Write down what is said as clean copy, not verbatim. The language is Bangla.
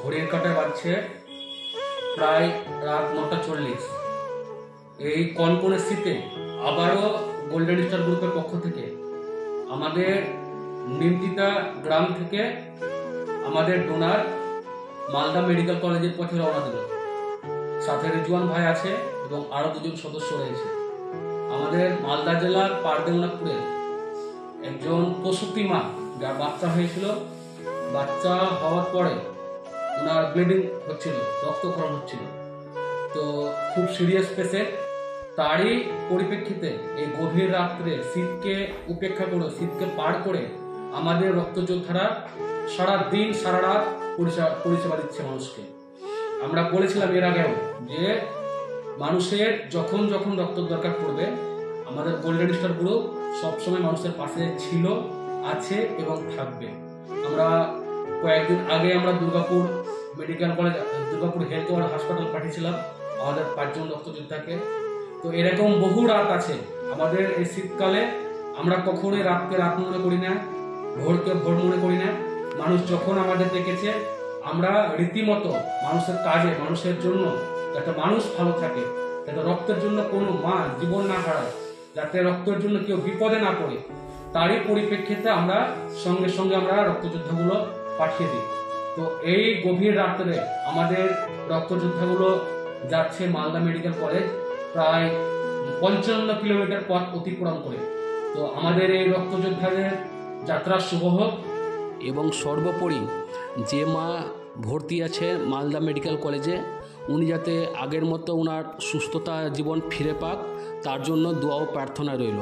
ঘড়ির কাঁটায় বাজছে প্রায় রাত 9:40। এই কনকনে শীতে আবারও গোল্ডেন স্টার গ্রুপের পক্ষ থেকে আমাদের নিমতিতা গ্রাম থেকে আমাদের ডোনার মালদা মেডিকেল কলেজের পথে রওনা দিল। সাথে রিজওয়ান ভাই আছে এবং আরো দুজন সদস্য রয়েছে। আমাদের মালদা জেলার পারদেওনাপুরের একজন প্রসূতি মা, যার বাচ্চা হয়েছিল, বাচ্চা হওয়ার পরে ওনার ব্লিডিং হচ্ছিল, রক্তক্ষরণ হচ্ছিল, তো খুব সিরিয়াস পেশেন্ট। তারই পরিপ্রেক্ষিতে এই গভীর রাত্রে শীতকে উপেক্ষা করে, শীতকে পার করে আমাদের রক্তযোদ্ধারা সারা দিন সারা রাত পরিষেবা দিচ্ছে মানুষকে। আমরা বলেছিলাম এর আগেও যে মানুষের যখন যখন রক্ত দরকার পড়বে আমাদের গোল্ডেন স্টার গ্রুপ সবসময় মানুষের পাশে ছিল, আছে এবং থাকবে। আমরা কয়েকদিন আগে আমরা Durgapur medical college, Durgapur health ward হাসপাতাল পাঠিয়েছিলাম আমাদের 5 জন রক্তযোদ্ধাকে। তো এরকম বহু রাত আছে আমাদের এই শীতকালে। আমরা কখনোই রাতকে রাত মনে করি না, ভোরকে ভোর মনে করি না। মানুষ যখন আমাদের ডেকেছে আমরা রীতিমতো মানুষের কাজে, মানুষের জন্য, যাতে মানুষ ভালো থাকে, যাতে রক্তের জন্য কোনো মা জীবন না হারায়, যাতে রক্তের জন্য কেউ বিপদে না পড়ে, তারই পরিপ্রেক্ষিতে আমরা সঙ্গে সঙ্গে আমরা রক্তযোদ্ধাগুলো পাঠিয়ে দিই। তো এই গভীর রাত্রে আমাদের রক্তযোদ্ধাগুলো যাচ্ছে মালদা মেডিকেল কলেজ, প্রায় 55 কিলোমিটার পথ অতিক্রম করে। তো আমাদের এই রক্তযোদ্ধাদের যাত্রা শুভ হোক। এবং সর্বোপরি যে মা ভর্তি আছে মালদা মেডিকেল কলেজে, উনি যাতে আগের মতো ওনার সুস্থতা জীবন ফিরে পাক, তার জন্য দোয়া ও প্রার্থনা রইল।